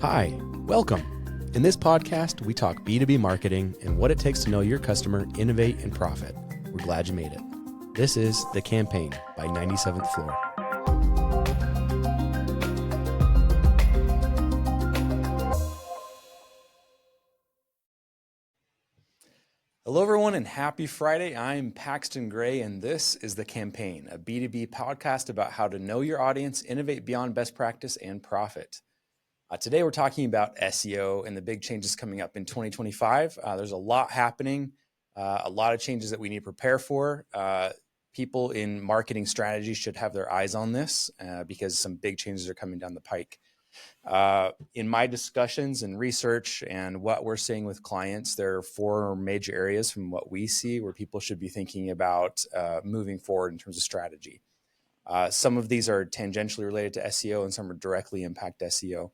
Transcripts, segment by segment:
Hi, welcome. In this podcast, we talk B2B marketing and what it takes to know your customer, innovate, and profit. We're glad you made it. This is The Campaign by 97th Floor. Hello, everyone, and happy Friday. I'm Paxton Gray, and this is The Campaign, a B2B podcast about how to know your audience, innovate beyond best practice, and profit. Today, we're talking about SEO and the big changes coming up in 2025. There's a lot happening, a lot of changes that we need to prepare for. People in marketing strategy should have their eyes on this because some big changes are coming down the pike. In my discussions and research and what we're seeing with clients, there are four major areas from what we see where people should be thinking about moving forward in terms of strategy. Some of these are tangentially related to SEO and some are directly impact SEO.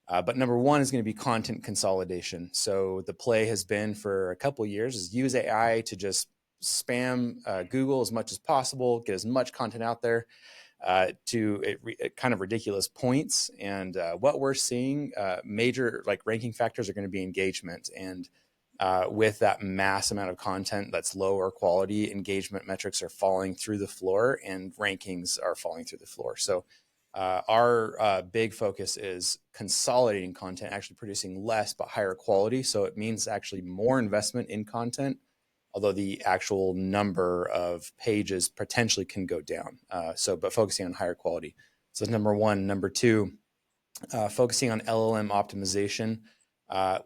But number one is going to be content consolidation. So the play has been for a couple of years is use AI to just spam Google as much as possible, get as much content out there to kind of ridiculous points. And what we're seeing, major like ranking factors are going to be engagement. And with that mass amount of content that's lower quality, engagement metrics are falling through the floor and rankings are falling through the floor. So our big focus is consolidating content, actually producing less but higher quality. So it means actually more investment in content, although the actual number of pages potentially can go down. But focusing on higher quality. So that's number one. Number two, focusing on LLM optimization,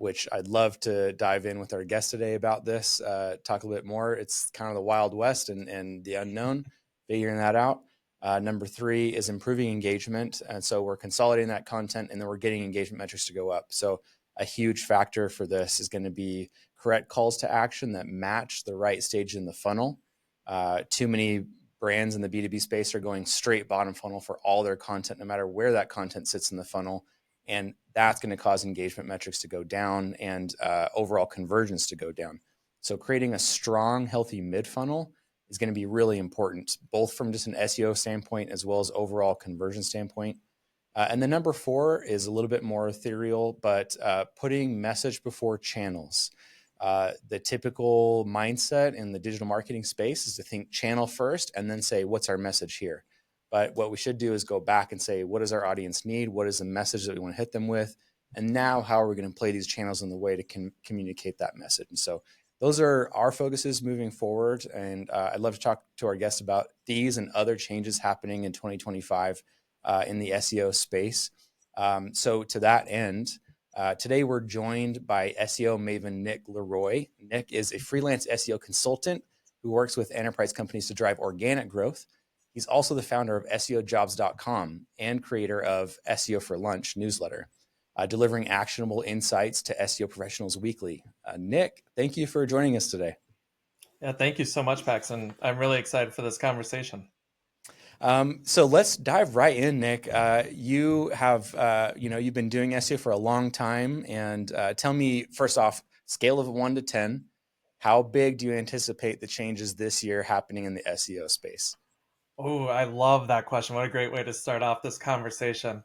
which I'd love to dive in with our guest today about this, talk a little bit more. It's kind of the Wild West and the unknown, figuring that out. Number three is improving engagement. And so we're consolidating that content and then we're getting engagement metrics to go up. So a huge factor for this is going to be correct calls to action that match the right stage in the funnel. Too many brands in the B2B space are going straight bottom funnel for all their content, no matter where that content sits in the funnel. And that's going to cause engagement metrics to go down and overall conversions to go down. So creating a strong, healthy mid-funnel is going to be really important, both from just an SEO standpoint as well as overall conversion standpoint. And then number four is a little bit more ethereal, but putting message before channels. The typical mindset in the digital marketing space is to think channel first and then say, what's our message here? But what we should do is go back and say, what does our audience need? What is the message that we want to hit them with? And now how are we going to play these channels in the way to communicate that message? And so those are our focuses moving forward. And I'd love to talk to our guests about these and other changes happening in 2025 in the SEO space. So to that end, today we're joined by SEO maven Nick LeRoy. Nick is a freelance SEO consultant who works with enterprise companies to drive organic growth. He's also the founder of SEOjobs.com and creator of SEO for Lunch newsletter, delivering actionable insights to SEO professionals weekly. Nick, thank you for joining us today. Yeah, thank you so much, Paxton. I'm really excited for this conversation. So let's dive right in, Nick. You have, you've been doing SEO for a long time, and tell me first off, scale of 1 to 10, how big do you anticipate the changes this year happening in the SEO space? Oh, I love that question. What a great way to start off this conversation.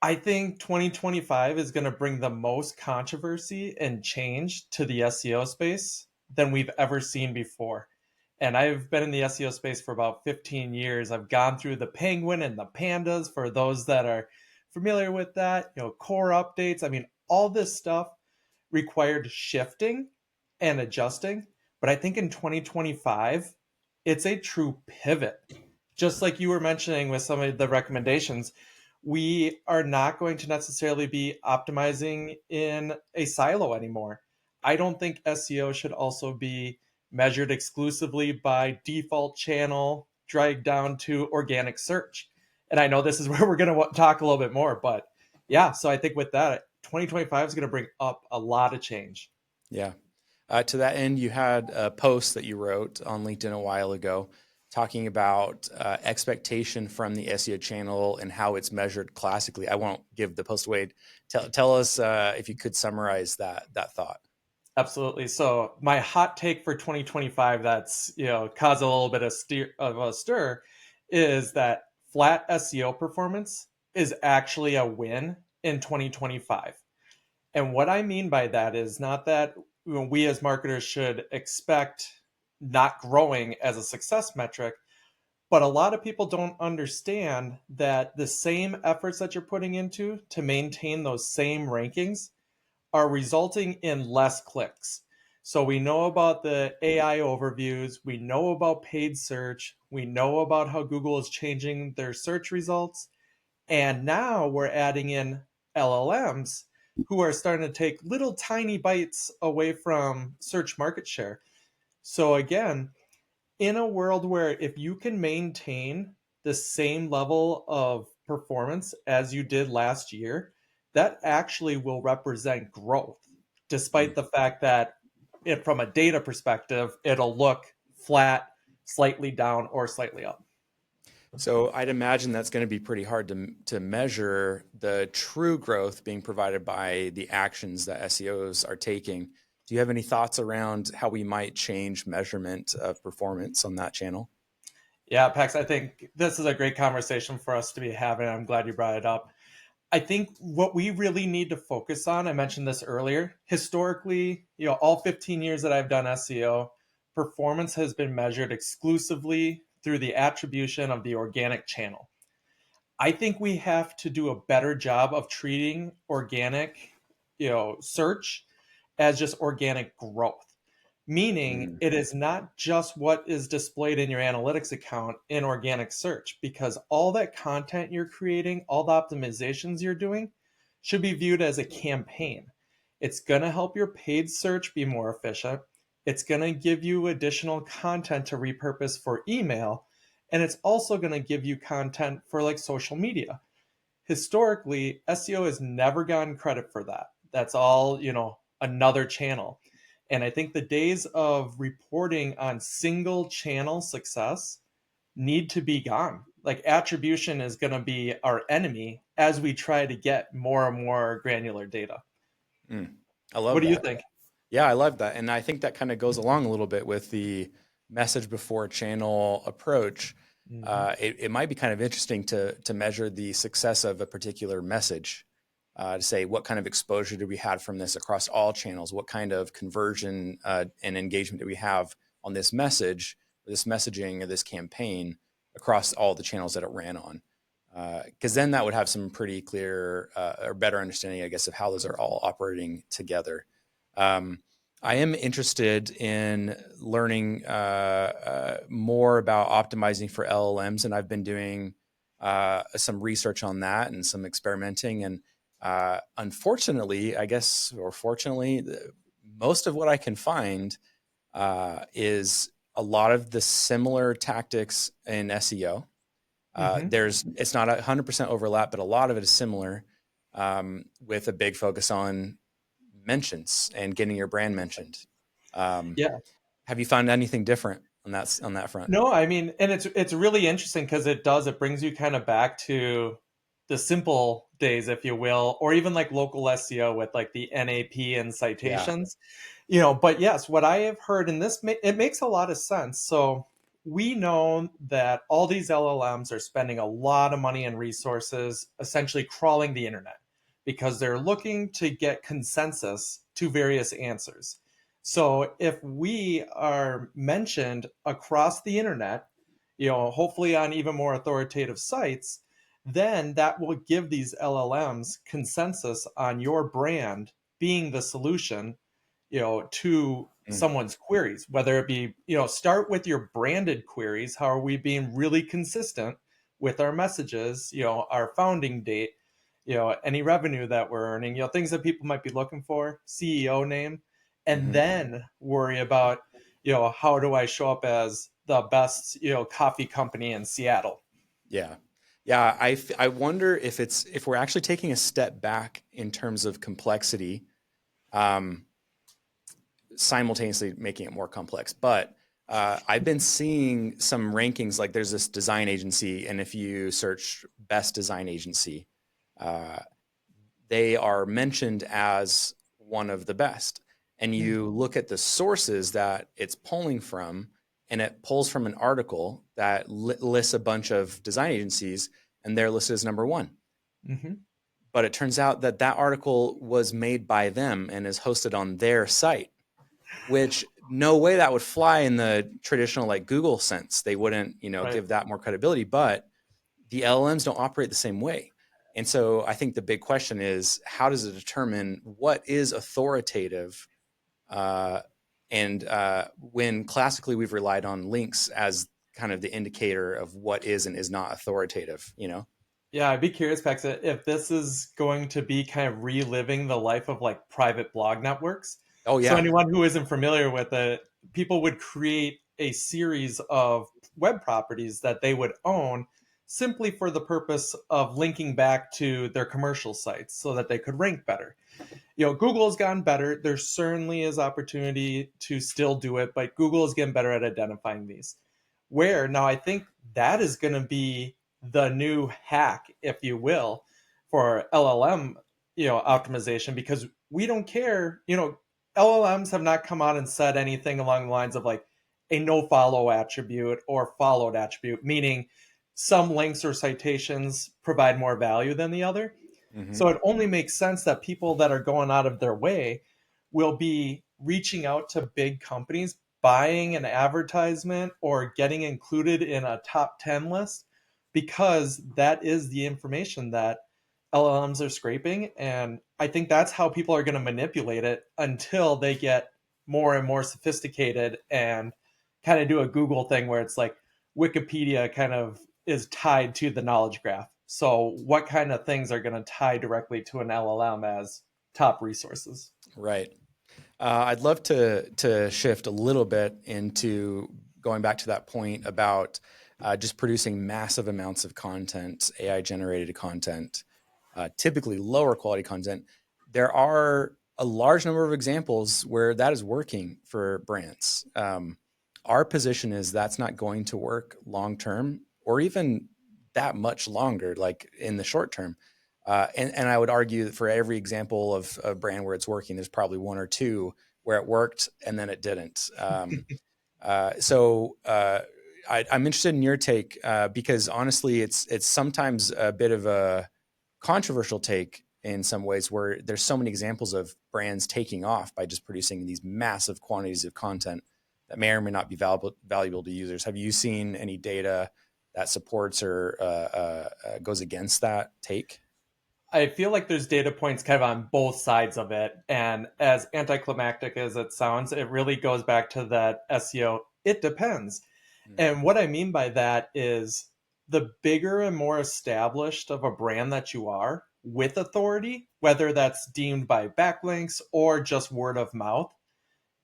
I think 2025 is going to bring the most controversy and change to the SEO space than we've ever seen before. And I've been in the SEO space for about 15 years. I've gone through the penguin and the pandas for those that are familiar with that, core updates. I mean, all this stuff required shifting and adjusting. But I think in 2025, it's a true pivot. Just like you were mentioning with some of the recommendations, we are not going to necessarily be optimizing in a silo anymore. I don't think SEO should also be measured exclusively by default channel, dragged down to organic search. And I know this is where we're going to talk a little bit more, but yeah, so I think with that, 2025 is going to bring up a lot of change. Yeah. To that end, you had a post that you wrote on LinkedIn a while ago talking about expectation from the SEO channel and how it's measured classically. I won't give the post away. Tell us if you could summarize that thought. Absolutely. So my hot take for 2025 that's caused a little bit of a stir is that flat SEO performance is actually a win in 2025. And what I mean by that is not that we as marketers should expect not growing as a success metric, but a lot of people don't understand that the same efforts that you're putting into to maintain those same rankings are resulting in less clicks. So we know about the AI overviews, we know about paid search, we know about how Google is changing their search results, and now we're adding in LLMs who are starting to take little tiny bites away from search market share. So again, in a world where if you can maintain the same level of performance as you did last year, that actually will represent growth, despite Mm. the fact that from a data perspective, it'll look flat, slightly down, or slightly up. So I'd imagine that's going to be pretty hard to measure the true growth being provided by the actions that SEOs are taking. Do you have any thoughts around how we might change measurement of performance on that channel? Yeah, Pax, I think this is a great conversation for us to be having. I'm glad you brought it up. I think what we really need to focus on, I mentioned this earlier, historically, all 15 years that I've done SEO, performance has been measured exclusively through the attribution of the organic channel. I think we have to do a better job of treating organic, search as just organic growth. Meaning Mm. it is not just what is displayed in your analytics account in organic search, because all that content you're creating, all the optimizations you're doing should be viewed as a campaign. It's going to help your paid search be more efficient. It's going to give you additional content to repurpose for email. And it's also going to give you content for like social media. Historically, SEO has never gotten credit for that. That's all, another channel. And I think the days of reporting on single channel success need to be gone. Like attribution is going to be our enemy as we try to get more and more granular data. Mm. I What love do you that. think? Yeah, I love that. And I think that kind of goes along a little bit with the message before channel approach. Hmm. It might be kind of interesting to measure the success of a particular message, to say what kind of exposure do we have from this across all channels? What kind of conversion and engagement do we have on this message, this messaging, or this campaign across all the channels that it ran on? Because then that would have some pretty clear or better understanding, I guess, of how those are all operating together. Um, I am interested in learning more about optimizing for LLMs, and I've been doing some research on that and some experimenting. And unfortunately, I guess, or fortunately, most of what I can find is a lot of the similar tactics in SEO. Hmm. It's not 100% overlap, but a lot of it is similar, with a big focus on mentions and getting your brand mentioned. Um, Yeah. have you found anything different on that front? No, I mean, and it's really interesting because it brings you kind of back to the simple days, if you will, or even like local SEO with like the NAP and Yeah. citations. But yes, what I have heard in this, it makes a lot of sense. So we know that all these LLMs are spending a lot of money and resources essentially crawling the internet because they're looking to get consensus to various answers. So if we are mentioned across the internet, hopefully on even more authoritative sites, then that will give these LLMs consensus on your brand being the solution, to Mm. someone's queries, whether it be, start with your branded queries. How are we being really consistent with our messages, our founding date, any revenue that we're earning, things that people might be looking for, CEO name, and Hmm. then worry about, how do I show up as the best, coffee company in Seattle? Yeah. Yeah. I wonder if we're actually taking a step back in terms of complexity, um, simultaneously making it more complex. But I've been seeing some rankings, like there's this design agency, and if you search best design agency, uh, they are mentioned as one of the best. And you look at the sources that it's pulling from, and it pulls from an article that lists a bunch of design agencies, and they're listed as number one. Mm-hmm. but it turns out that that article was made by them and is hosted on their site, which no way that would fly in the traditional like Google sense. They wouldn't, Right. give that more credibility, but the LLMs don't operate the same way. And so I think the big question is, how does it determine what is authoritative? Uh, and when classically we've relied on links as kind of the indicator of what is and is not authoritative. Yeah, I'd be curious, Paxton, if this is going to be kind of reliving the life of like private blog networks. Oh So yeah. anyone who isn't familiar with it, people would create a series of web properties that they would own simply for the purpose of linking back to their commercial sites so that they could rank better. Google has gotten better. There certainly is opportunity to still do it, but Google is getting better at identifying these. Where now I think that is going to be the new hack, if you will, for LLM, optimization, because we don't care. LLMs have not come out and said anything along the lines of like a no follow attribute or followed attribute, meaning some links or citations provide more value than the other. Hmm. So it only makes sense that people that are going out of their way will be reaching out to big companies, buying an advertisement or getting included in a top 10 list, because that is the information that LLMs are scraping. And I think that's how people are going to manipulate it until they get more and more sophisticated and kind of do a Google thing where it's like Wikipedia kind of is tied to the knowledge graph. So, what kind of things are going to tie directly to an LLM as top resources? Right. I'd love to shift a little bit into going back to that point about just producing massive amounts of content, AI generated content, typically lower quality content. There are a large number of examples where that is working for brands. Our position is that's not going to work long term or even that much longer, like in the short term. And I would argue that for every example of a brand where it's working, there's probably one or two where it worked and then it didn't. I'm interested in your take because honestly, it's sometimes a bit of a controversial take in some ways where there's so many examples of brands taking off by just producing these massive quantities of content that may or may not be valuable to users. Have you seen any data that supports or goes against that take? I feel like there's data points kind of on both sides of it. And as anticlimactic as it sounds, it really goes back to that SEO. It depends. Mm. And what I mean by that is the bigger and more established of a brand that you are with authority, whether that's deemed by backlinks or just word of mouth,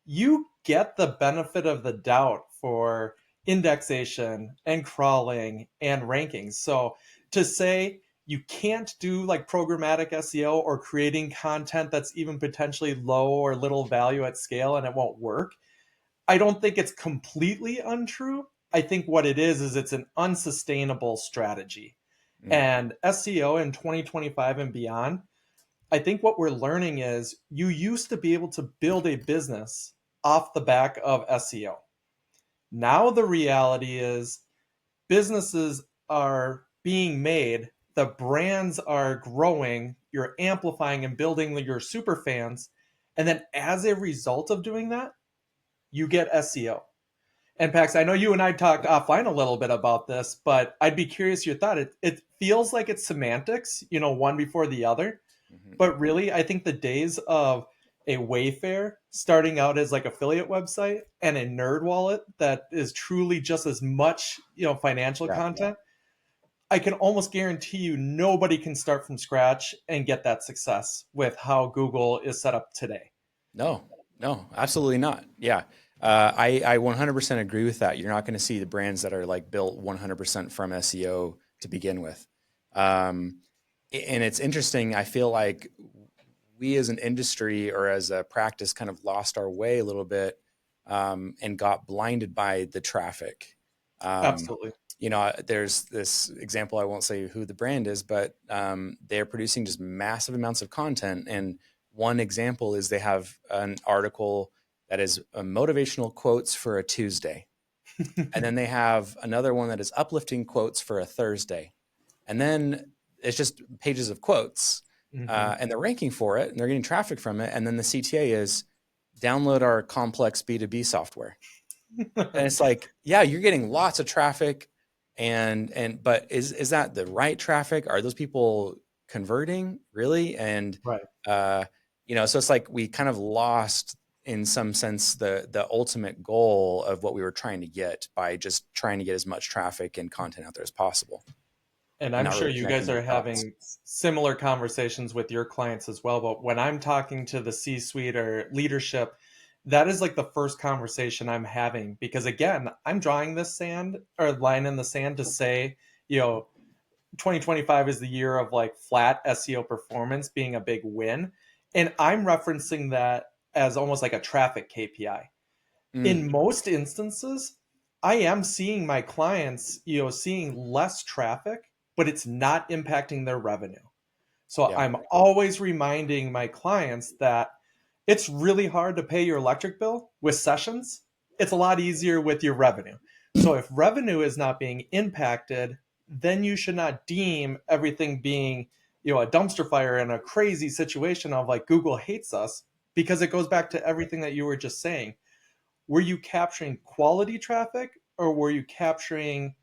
you get the benefit of the doubt for indexation and crawling and rankings. So to say you can't do like programmatic SEO or creating content that's even potentially low or little value at scale and it won't work, I don't think it's completely untrue. I think what it is it's an unsustainable strategy. Mm. And SEO in 2025 and beyond, I think what we're learning is you used to be able to build a business off the back of SEO. Now the reality is businesses are being made, the brands are growing, you're amplifying and building your super fans. And then as a result of doing that, you get SEO. And Pax, I know you and I talked offline a little bit about this, but I'd be curious your thought. It feels like it's semantics, one before the other. Mhm. But really, I think the days of a Wayfair starting out as like affiliate website and a nerd wallet that is truly just as much, financial Yeah. content, I can almost guarantee you nobody can start from scratch and get that success with how Google is set up today. No, no, absolutely not. Yeah. I 100% agree with that. You're not going to see the brands that are like built 100% from SEO to begin with. Um, and it's interesting. I feel like we as an industry or as a practice kind of lost our way a little bit and got blinded by the traffic. Um, Absolutely. there's this example. I won't say who the brand is, but they're producing just massive amounts of content. And one example is they have an article that is motivational quotes for a Tuesday. And then they have another one that is uplifting quotes for a Thursday. And then it's just pages of quotes. Mm-hmm. and they're ranking for it and they're getting traffic from it. And then the CTA is download our complex B2B software. And it's like, yeah, you're getting lots of traffic but is that the right traffic? Are those people converting really? And, Right. uh, so it's like we kind of lost in some sense the ultimate goal of what we were trying to get by just trying to get as much traffic and content out there as possible And and I'm not sure really you guys connecting the are dots. having similar conversations with your clients as well. But when I'm talking to the C suite or leadership, that is like the first conversation I'm having because, again, I'm drawing this sand or line in the sand to say, you know, 2025 is the year of like flat SEO performance being a big win. And I'm referencing that as almost like a traffic KPI. In Mm, most instances, I am seeing my clients, seeing less traffic, but it's not impacting their revenue. So yeah, I'm always reminding my clients that it's really hard to pay your electric bill with sessions. It's a lot easier with your revenue. So if revenue is not being impacted, then you should not deem everything being, a dumpster fire and a crazy situation of like Google hates us, because it goes back to everything that you were just saying. Were you capturing quality traffic or were you capturing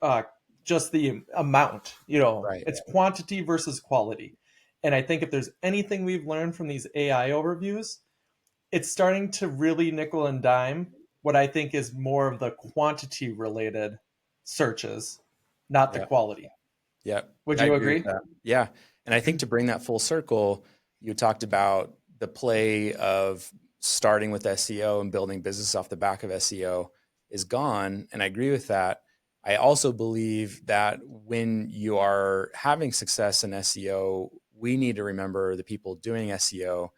uh, just the amount? right. It's quantity versus quality. And I think if there's anything we've learned from these AI overviews, it's starting to really nickel and dime what I think is more of the quantity related searches, not the Yeah. quality. Yeah, Would I you agree with agree? that. Yeah. And I think to bring that full circle, you talked about the play of starting with SEO and building business off the back of SEO is gone. And I agree with that. I also believe that when you are having success in SEO, we need to remember the people doing SEO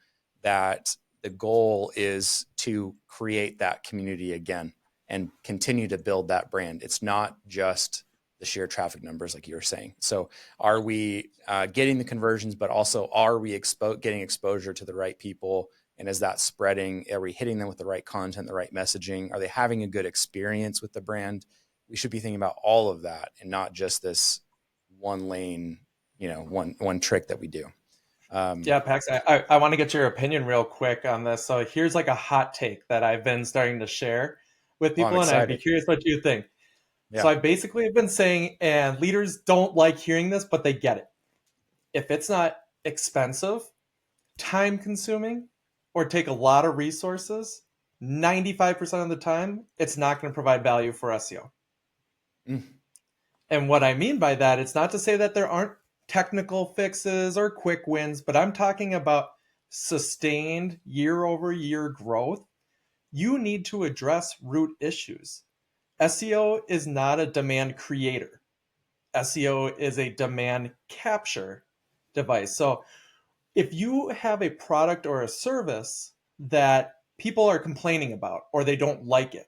that the goal is to create that community again and continue to build that brand. It's not just the sheer traffic numbers, like you were saying. So, are we getting the conversions, but also are we getting exposure to the right people? And is that spreading? Are we hitting them with the right content, the right messaging? Are they having a good experience with the brand? We should be thinking about all of that and not just this one lane, one trick that we do. Yeah, Pax, I want to get your opinion real quick on this. So here's like a hot take that I've been starting to share with I'm people, and I'd be excited. curious what you think. So Yeah. I basically have been saying, and leaders don't like hearing this, but they get it. If it's not expensive, time consuming, or take a lot of resources, 95% of the time, it's not going to provide value for SEO. Mm, And what I mean by that, it's not to say that there aren't technical fixes or quick wins, but I'm talking about sustained year over year growth. You need to address root issues. SEO is not a demand creator. SEO is a demand capture device. So if you have a product or a service that people are complaining about or they don't like it,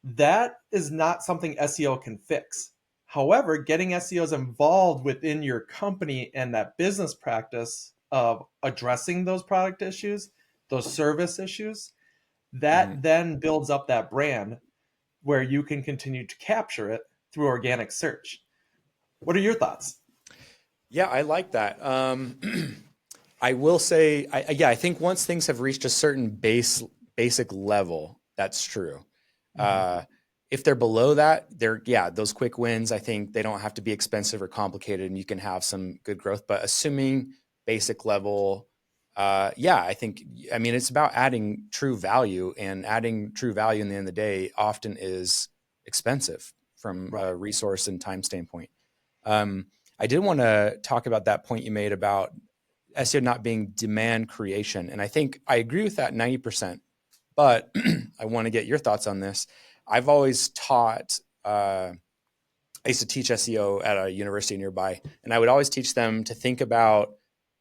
that is not something SEO can fix. However, getting SEOs involved within your company and that business practice of addressing those product issues, those service issues, mhm. that then builds up that brand where you can continue to capture it through organic search. What are your thoughts? Yeah, I like that. I will say, I think once things have reached a certain basic level, that's true. Mhm. Uh, if they're below that, those quick wins. I think they don't have to be expensive or complicated, and you can have some good growth. But assuming basic level, I think, I mean, it's about adding true value, and adding true value in the end of the day often is expensive from Right. a resource and time standpoint. Um, I did want to talk about that point you made about SEO not being demand creation. And I think I agree with that 90%. But I want to get your thoughts on this. I've always taught, I used to teach SEO at a university nearby, and I would always teach them to think about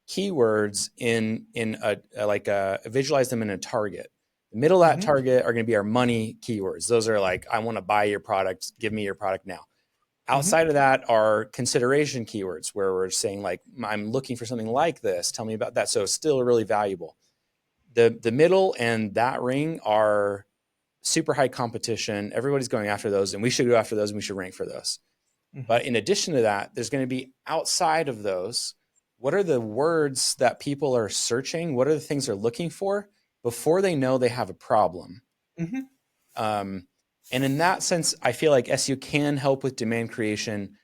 keywords in visualize them in a target. The middle of that Hmm. target are going to be our money keywords. Those are like, I want to buy your product, give me your product now. Hmm. Outside of that are consideration keywords where we're saying like, I'm looking for something like this. Tell me about that. So still really valuable. The middle and that ring are super high competition. Everybody's going after those, and we should go after those, and we should rank for those. Hmm. But in addition to that, there's going to be outside of those. what are the words that people are searching? What are the things they're looking for before they know they have a problem? Mm-hmm. Um, and in that sense, I feel like SEO can help with demand creation,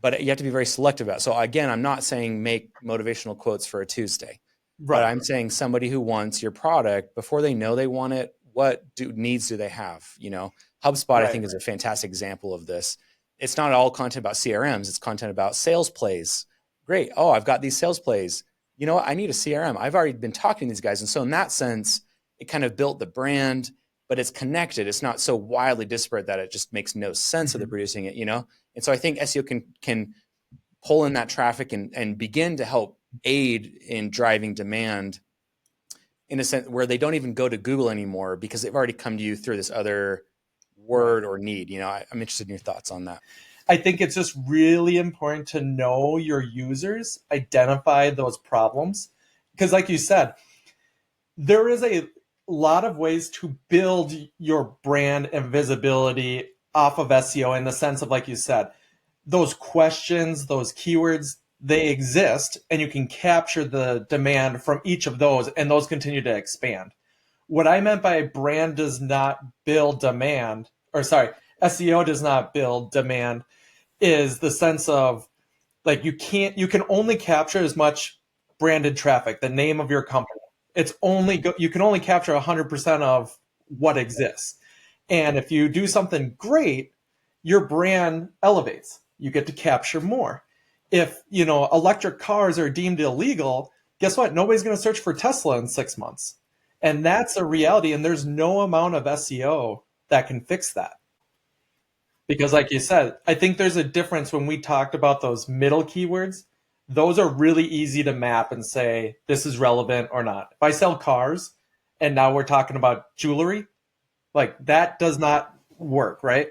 but you have to be very selective about it. So again, I'm not saying make motivational quotes for a Tuesday, but Right. I'm saying somebody who wants your product before they know they want it, what needs do they have? You know, HubSpot, I Right. think, is a fantastic example of this. It's not all content about CRMs. It's content about sales plays. Great. Oh, I've got these sales plays. You know what? I need a CRM. I've already been talking to these guys. And so in that sense, it kind of built the brand, but it's connected. It's not so wildly disparate that it just makes no sense that they're Mm-hmm. producing it, you know? And so I think SEO can pull in that traffic and begin to help aid in driving demand in a sense where they don't even go to Google anymore because they've already come to you through this other Right. word or need. You know, I'm interested in your thoughts on that. I think it's just really important to know your users, identify those problems. Because, like you said, there is a lot of ways to build your brand and visibility off of SEO in the sense of, like you said, those questions, those keywords, they exist and you can capture the demand from each of those and those continue to expand. What I meant by brand does not build demand, or sorry, SEO does not build demand is the sense of like you can only capture as much branded traffic, the name of your company. It's only you can only capture 100% of what exists. And if you do something great, your brand elevates. You get to capture more. If, electric cars are deemed illegal, guess what? Nobody's going to search for Tesla in 6 months. And that's a reality and there's no amount of SEO that can fix that. Because, like you said, I think there's a difference when we talked about those middle keywords. Those are really easy to map and say, this is relevant or not. If I sell cars and now we're talking about jewelry, like that does not work, right?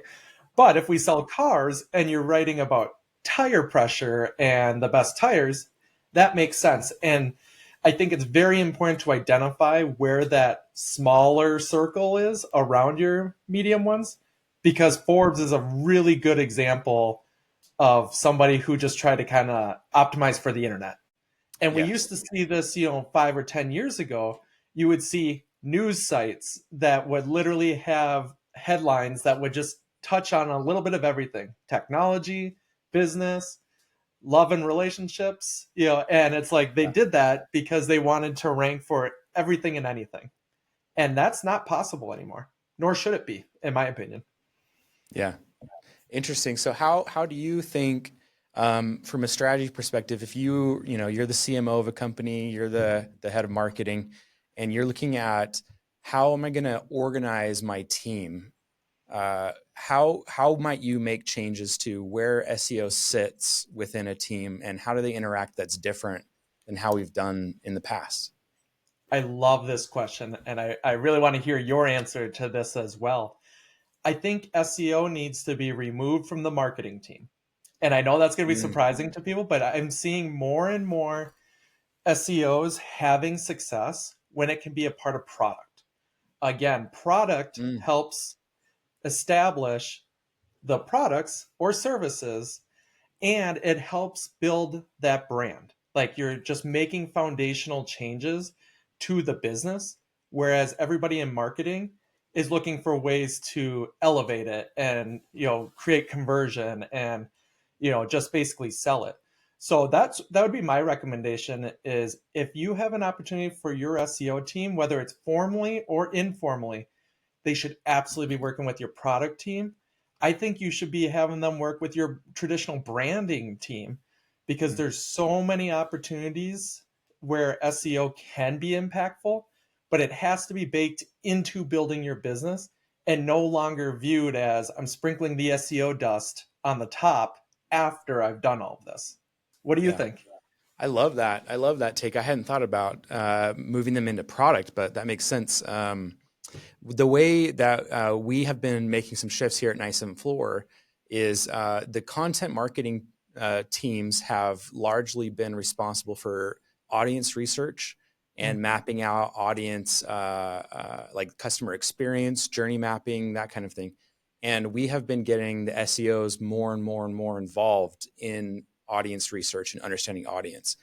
But if we sell cars and you're writing about tire pressure and the best tires, that makes sense. And I think it's very important to identify where that smaller circle is around your medium ones, because Forbes is a really good example of somebody who just tried to kind of optimize for the internet. And we Yes. used to see this, 5 or 10 years ago. You would see news sites that would literally have headlines that would just touch on a little bit of everything: technology, business, love and relationships, and it's like they Yeah. did that because they wanted to rank for everything and anything. And that's not possible anymore, nor should it be, in my opinion. Yeah. Interesting. So how do you think, from a strategy perspective, if you're the CMO of a company, you're the head of marketing, and you're looking at how am I going to organize my team? How might you make changes to where SEO sits within a team, and how do they interact that's different than how we've done in the past? I love this question, and I really want to hear your answer to this as well. I think SEO needs to be removed from the marketing team. And I know that's going to be Mm, surprising to people, but I'm seeing more and more SEOs having success when it can be a part of product. Again, product mm, helps establish the products or services, and it helps build that brand. Like you're just making foundational changes to the business, whereas everybody in marketing is looking for ways to elevate it and create conversion and just basically sell it. So that would be my recommendation: is if you have an opportunity for your SEO team, whether it's formally or informally, they should absolutely be working with your product team. I think you should be having them work with your traditional branding team, because mm. there's so many opportunities where SEO can be impactful, but it has to be baked into building your business and no longer viewed as I'm sprinkling the SEO dust on the top after I've done all of this. What do you Yeah. think? I love that. I love that take. I hadn't thought about moving them into product, but that makes sense. The way that we have been making some shifts here at 97 Floor is the content marketing teams have largely been responsible for audience research and Mhm. mapping out audience, like customer experience, journey mapping, that kind of thing. And we have been getting the SEOs more and more and more involved in audience research and understanding audience.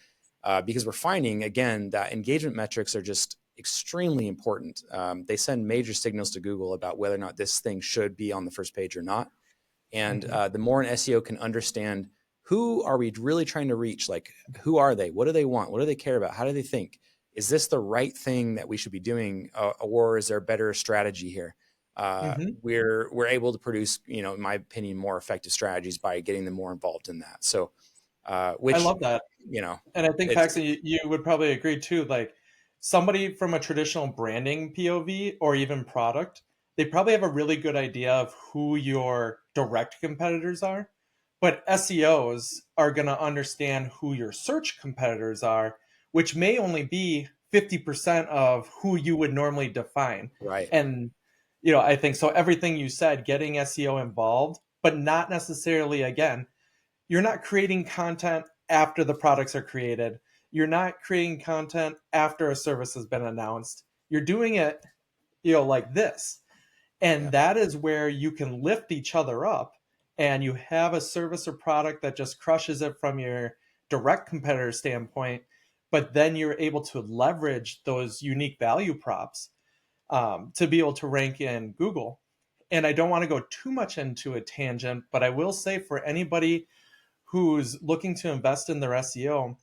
Because we're finding, again, that engagement metrics are just extremely important. They send major signals to Google about whether or not this thing should be on the first page or not. And the more an SEO can understand, who are we really trying to reach? Like, who are they? What do they want? What do they care about? How do they think? Is this the right thing that we should be doing? Or is there a better strategy here? We're able to produce, in my opinion, more effective strategies by getting them more involved in that. So, I which, love that. And I think, it's, Paxton, you would probably agree too. Like somebody from a traditional branding POV or even product, they probably have a really good idea of who your direct competitors are. But SEOs are going to understand who your search competitors are, which may only be 50% of who you would normally define. right. And, I think so. Everything you said, getting SEO involved, but not necessarily, again, you're not creating content after the products are created. You're not creating content after a service has been announced. You're doing it, like this. And Yeah. that is where you can lift each other up and you have a service or product that just crushes it from your direct competitor standpoint. But then you're able to leverage those unique value props to be able to rank in Google. And I don't want to go too much into a tangent, but I will say for anybody who's looking to invest in their SEO,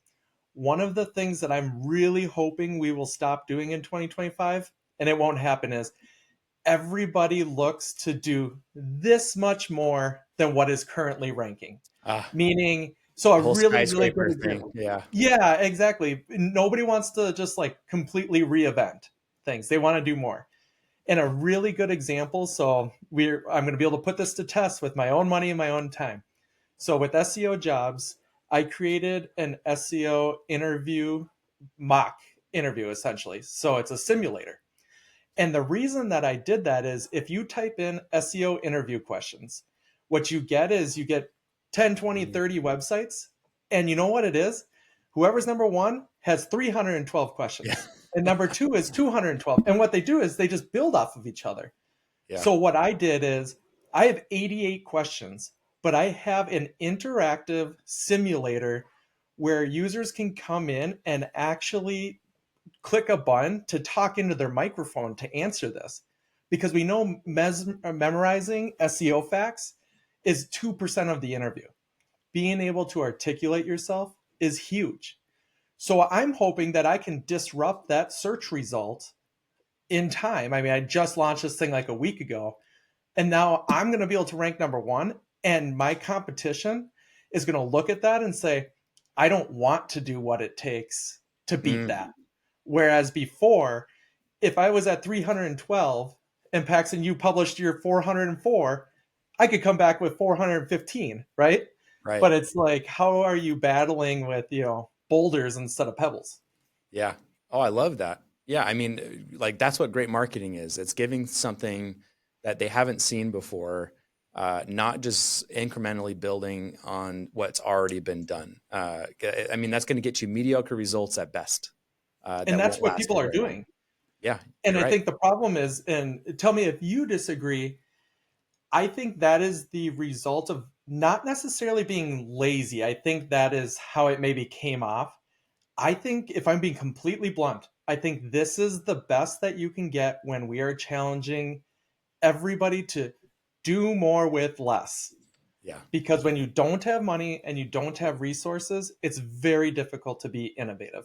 one of the things that I'm really hoping we will stop doing in 2025, and it won't happen, is everybody looks to do this much more than what is currently ranking. Ah, Meaning, so a the whole really, really good skyscraper thing. example. Yeah. Yeah, exactly. Nobody wants to just like completely reinvent things. They want to do more. And a really good example, I'm going to be able to put this to test with my own money and my own time. So with SEO jobs, I created an SEO interview, mock interview essentially. So it's a simulator. And the reason that I did that is if you type in SEO interview questions, what you get 10, 20, 30 websites. And you know what it is? Whoever's number one has 312 Yeah. questions. And number two is 212. And what they do is they just build off of each other. Yeah. So what I did is I have 88 questions, but I have an interactive simulator where users can come in and actually click a button to talk into their microphone to answer this. Because we know memorizing SEO facts is 2% of the interview. Being able to articulate yourself is huge. So I'm hoping that I can disrupt that search result in time. I mean, I just launched this thing like a week ago, and now I'm going to be able to rank number one. And my competition is going to look at that and say, I don't want to do what it takes to beat Mm, that. Whereas before, if I was at 312 and Paxton, you published your 404, I could come back with 415, right? right. But it's like, how are you battling with, boulders instead of pebbles? Yeah. Oh, I love that. Yeah. I mean, like that's what great marketing is. It's giving something that they haven't seen before, not just incrementally building on what's already been done. I mean, that's going to get you mediocre results at best. And That that's won't what last people are very long. doing. Yeah, And you're I right. think the problem is, and tell me if you disagree, I think that is the result of not necessarily being lazy. I think that is how it maybe came off. I think, if I'm being completely blunt, I think this is the best that you can get when we are challenging everybody to do more with less. Yeah. Because when you don't have money and you don't have resources, it's very difficult to be innovative.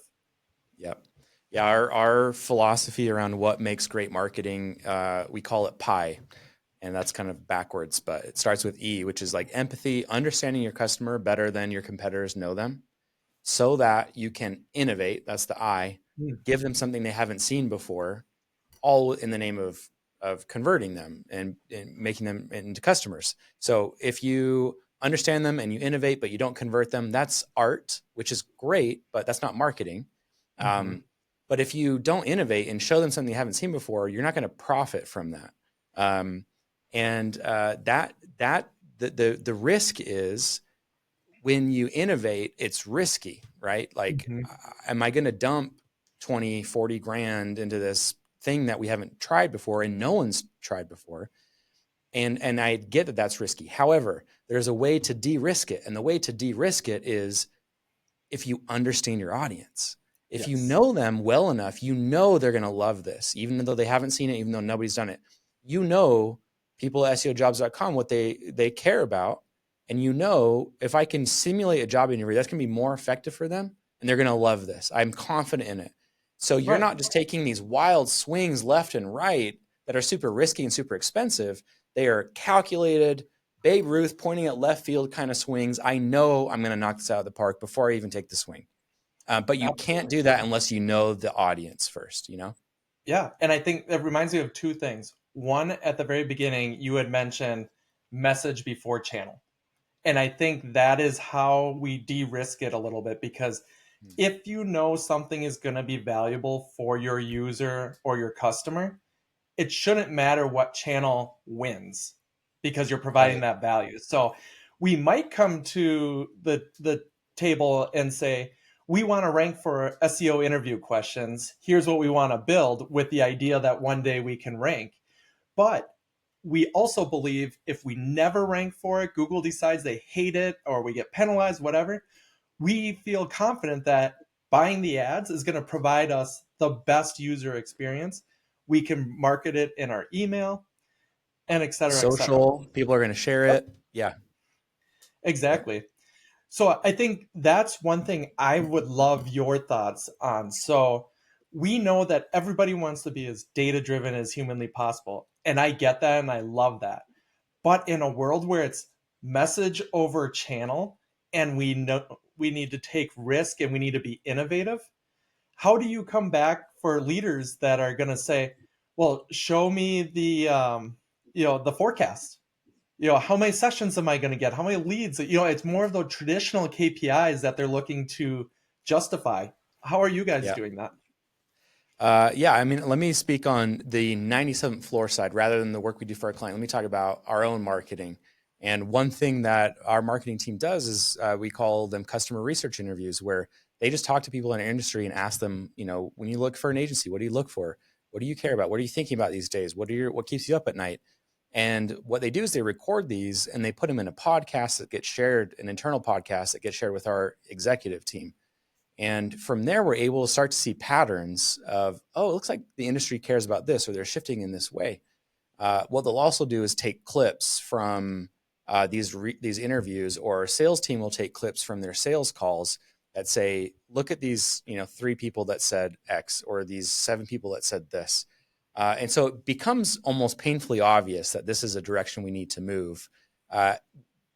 Yep. Yeah. Our philosophy around what makes great marketing, we call it PIE. And that's kind of backwards, but it starts with E, which is like empathy, understanding your customer better than your competitors know them, so that you can innovate. That's the I. Mm. Give them something they haven't seen before, all in the name of converting them and making them into customers. So if you understand them and you innovate, but you don't convert them, that's art, which is great, but that's not marketing. Mm-hmm. But if you don't innovate and show them something they haven't seen before, you're not going to profit from that. Um, and the risk is when you innovate, it's risky, right? Like, Mm-hmm. am I going to dump 20, 40 grand into this thing that we haven't tried before and no one's tried before? And I get that that's risky. However, there's a way to de-risk it. And the way to de-risk it is if you understand your audience. If you Yes. know them well enough, you know they're going to love this, even though they haven't seen it, even though nobody's done it. You know people at SEOjobs.com, what they care about. And you know, if I can simulate a job interview, that's going to be more effective for them and they're going to love this. I'm confident in it. So you're Right. not just taking these wild swings left and right that are super risky and super expensive. They are calculated, Babe Ruth pointing at left field kind of swings. I know I'm going to knock this out of the park before I even take the swing. But you can't Absolutely. do that unless you know the audience first, you know? Yeah. And I think that reminds me of two things. One, at the very beginning, you had mentioned message before channel. And I think that is how we de-risk it a little bit, because if you know something is going to be valuable for your user or your customer, it shouldn't matter what channel wins because you're providing Right. that value. So we might come to the table and say, we want to rank for SEO interview questions. Here's what we want to build, with the idea that one day we can rank. But we also believe if we never rank for it, Google decides they hate it or we get penalized, whatever, we feel confident that buying the ads is going to provide us the best user experience. We can market it in our email, and et cetera, et cetera. Social, people are going to share Yep, it. Yeah. Yep. exactly. So I think that's one thing I would love your thoughts on. So we know that everybody wants to be as data driven as humanly possible. And I get that and I love that. But in a world where it's message over channel and we know we need to take risk and we need to be innovative, how do you come back for leaders that are going to say, well, show me the forecast, how many sessions am I going to get, how many leads, it's more of the traditional KPIs that they're looking to justify. How are you guys Yeah. doing that? Yeah, I mean, let me speak on the 97th floor side rather than the work we do for our client. Let me talk about our own marketing. And one thing that our marketing team does is we call them customer research interviews, where they just talk to people in our industry and ask them, when you look for an agency, what do you look for? What do you care about? What are you thinking about these days? What keeps you up at night? And what they do is they record these and they put them in a podcast that gets shared, an internal podcast that gets shared with our executive team. And from there, we're able to start to see patterns of, oh, it looks like the industry cares about this or they're shifting in this way. What they'll also do is take clips from these interviews, or a sales team will take clips from their sales calls that say, look at these, 3 people that said X, or these 7 people that said this. And so it becomes almost painfully obvious that this is a direction we need to move. Uh,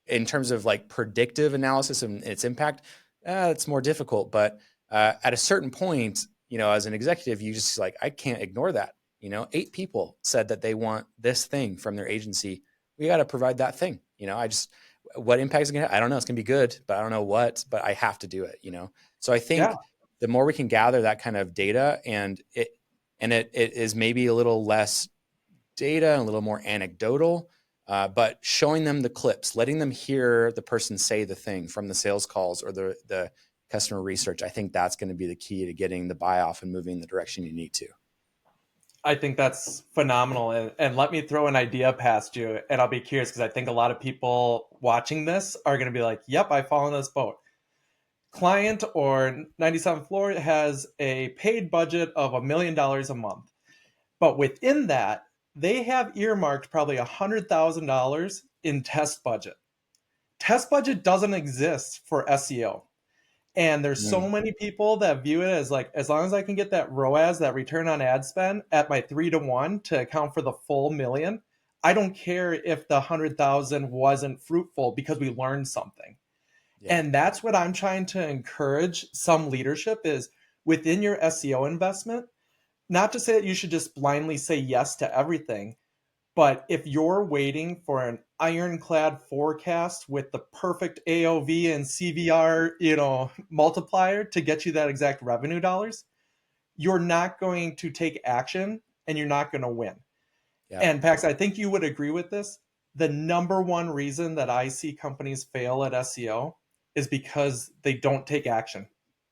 in terms of like predictive analysis and its impact, it's more difficult. But at a certain point, as an executive, you just like, I can't ignore that. 8 people said that they want this thing from their agency. We got to provide that thing. What impact is it going to have? I don't know. It's going to be good, but I don't know what, but I have to do it. So I Yeah. think the more we can gather that kind of data, and it is maybe a little less data, a little more anecdotal, but showing them the clips, letting them hear the person say the thing from the sales calls or the customer research. I think that's going to be the key to getting the buy off and moving in the direction you need to. I think that's phenomenal. And let me throw an idea past you, and I'll be curious because I think a lot of people watching this are going to be like, yep, I fall in this boat. Client or 97th floor has a paid budget of $1 million a month. But within that, they have earmarked probably $100,000 in test budget. Test budget doesn't exist for SEO. And there's so Mm, many people that view it as like, as long as I can get that ROAS, that return on ad spend, at my 3-to-1 to account for the full million, I don't care if the 100,000 wasn't fruitful because we learned something. yeah. And that's what I'm trying to encourage some leadership is within your SEO investment, not to say that you should just blindly say yes to everything, but if you're waiting for an ironclad forecast with the perfect AOV and CVR, multiplier to get you that exact revenue dollars, you're not going to take action and you're not going to win. Yeah. And Pax, I think you would agree with this. The number one reason that I see companies fail at SEO is because they don't take action.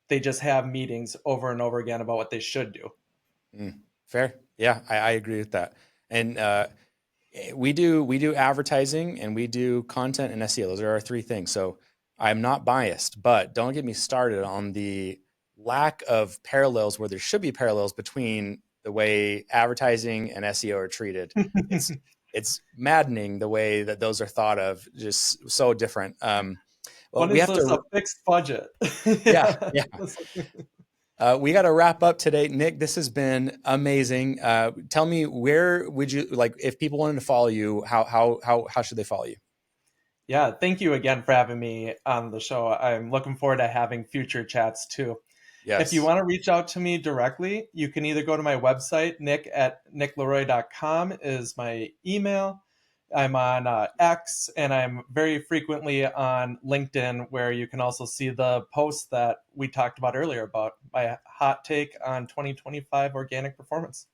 They just have meetings over and over again about what they should do. Mm, fair. Yeah, I agree with that. And We do advertising and we do content and SEO. Those are our three things. So I'm not biased, but don't get me started on the lack of parallels where there should be parallels between the way advertising and SEO are treated. It's it's maddening the way that those are thought of, just so different. Well, One we is have this a to, fixed budget? yeah, Yeah. yeah. We got to wrap up today. Nick, this has been amazing. Tell me, where would you like, if people wanted to follow you, how should they follow you? Yeah, thank you again for having me on the show. I'm looking forward to having future chats too. If you Yes. want to reach out to me directly, you can either go to my website, nick@nickleroy.com is my email. I'm on X, and I'm very frequently on LinkedIn, where you can also see the posts that we talked about earlier about my hot take on 2025 organic performance.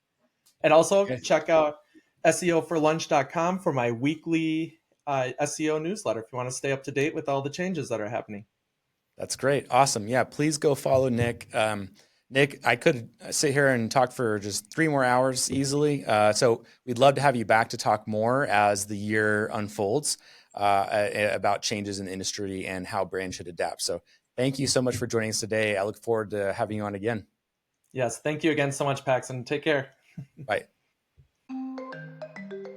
And also Okay. check out SEOforlunch.com for my weekly SEO newsletter if you want to stay up to date with all the changes that are happening. That's great. Awesome. Yeah. Please go follow Nick. Nick, I could sit here and talk for just 3 more hours easily. So we'd love to have you back to talk more as the year unfolds about changes in the industry and how brands should adapt. So thank you so much for joining us today. I look forward to having you on again. Yes, thank you again so much, Paxton. Take care. Bye.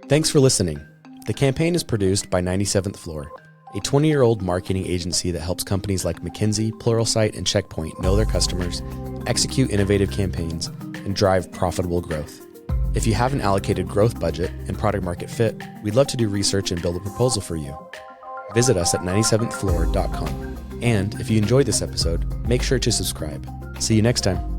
Thanks for listening. The campaign is produced by 97th Floor, a 20-year-old marketing agency that helps companies like McKinsey, Pluralsight, and Checkpoint know their customers, execute innovative campaigns, and drive profitable growth. If you have an allocated growth budget and product market fit, we'd love to do research and build a proposal for you. Visit us at 97thfloor.com. And if you enjoyed this episode, make sure to subscribe. See you next time.